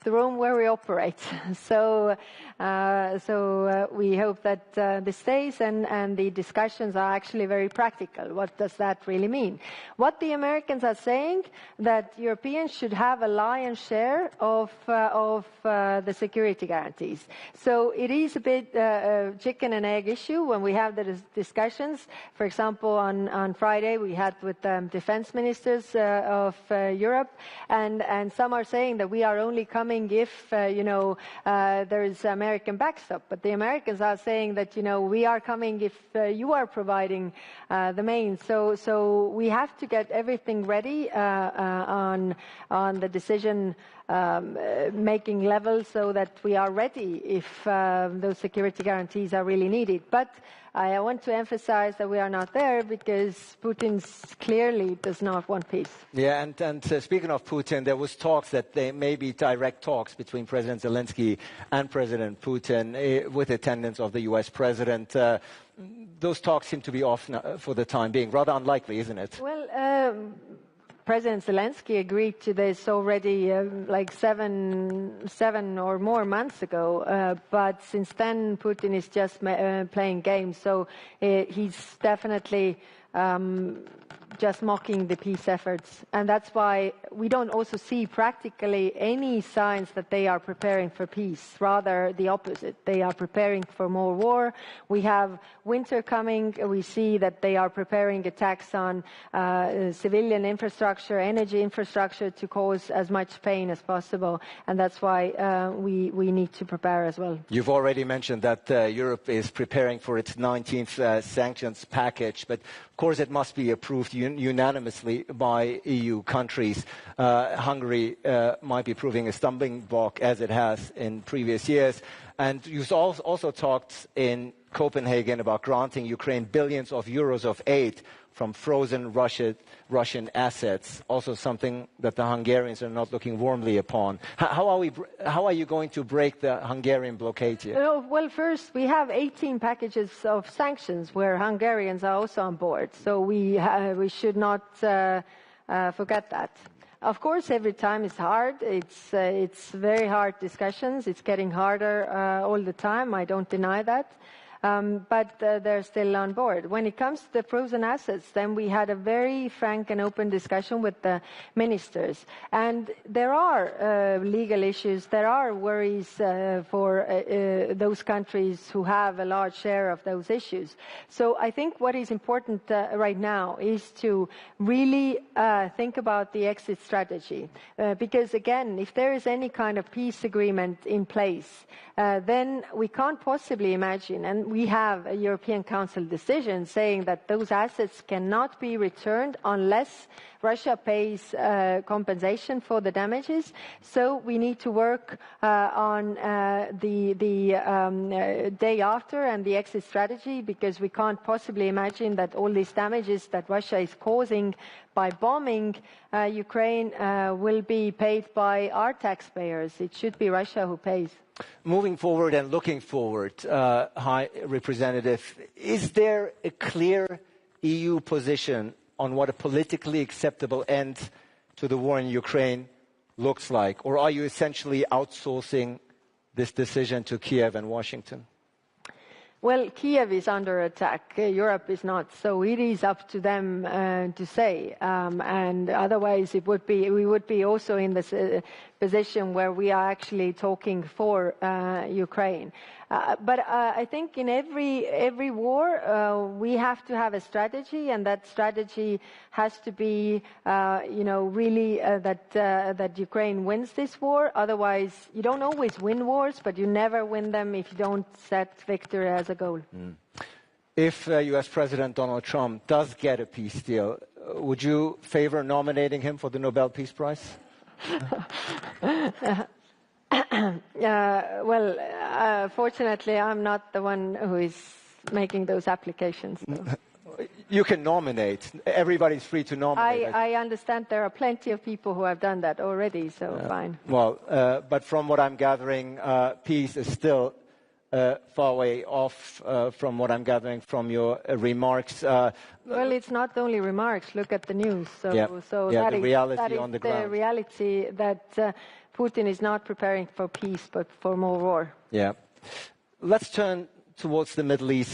the room where we operate. So we hope that this stays, and the discussions are actually very practical. What does that really mean? What the Americans are saying, that Europeans should have a lion's share of the security guarantees. So it is a bit a chicken and egg issue when we have the discussions. For example, on Friday we had with defense ministers of Europe, and some are saying that we are only coming if there is American backstop, but the Americans are saying that we are coming if you are providing the main. So we have to get everything ready on the decision making level, so that we are ready if those security guarantees are really needed. But I want to emphasize that we are not there, because Putin clearly does not want peace. Yeah, and speaking of Putin, there was talks that there may be direct talks between President Zelensky and President Putin with attendance of the US President. Those talks seem to be off for the time being. Rather unlikely, isn't it? Well, President Zelensky agreed to this already like seven or more months ago, but since then Putin is just playing games. So he's definitely just mocking the peace efforts, and that's why we don't also see practically any signs that they are preparing for peace. Rather the opposite. They are preparing for more war. We have winter coming. We see that they are preparing attacks on civilian infrastructure, energy infrastructure, to cause as much pain as possible, and that's why we need to prepare as well. You've already mentioned that Europe is preparing for its 19th sanctions package, but of course it must be approved unanimously by EU countries. Hungary might be proving a stumbling block, as it has in previous years. And you've also talked in Copenhagen about granting Ukraine billions of euros of aid from frozen Russian assets, also something that the Hungarians are not looking warmly upon. How are you going to break the Hungarian blockade here? Well, first, we have 18 packages of sanctions where Hungarians are also on board, so we should not forget that. Of course, every time is hard. It's very hard discussions. It's getting harder all the time. I don't deny that. But they're still on board. When it comes to the frozen assets, then we had a very frank and open discussion with the ministers. And there are legal issues, there are worries for those countries who have a large share of those issues. So I think what is important right now is to really think about the exit strategy. Because again, if there is any kind of peace agreement in place, then we can't possibly imagine, and we have a European Council decision saying that those assets cannot be returned unless Russia pays compensation for the damages. So we need to work on the day after and the exit strategy, because we can't possibly imagine that all these damages that Russia is causing by bombing Ukraine will be paid by our taxpayers. It should be Russia who pays. Moving forward and looking forward, High Representative, is there a clear EU position on what a politically acceptable end to the war in Ukraine looks like? Or are you essentially outsourcing this decision to Kiev and Washington? Well, Kiev is under attack. Europe is not. So it is up to them to say. And otherwise, we would be also in this position where we are actually talking for Ukraine. But I think in every war, we have to have a strategy, and that strategy has to be, really that Ukraine wins this war. Otherwise, you don't always win wars, but you never win them if you don't set victory as a goal. If U.S. President Donald Trump does get a peace deal, would you favor nominating him for the Nobel Peace Prize? Fortunately, I'm not the one who is making those applications. So. You can nominate. Everybody's free to nominate. I understand there are plenty of people who have done that already, so fine. Well, but from what I'm gathering, peace is still far way off from what I'm gathering from your remarks. Well, it's not only remarks. Look at the news. So the reality on the ground. The reality that Putin is not preparing for peace, but for more war. Yeah. Let's turn towards the Middle East.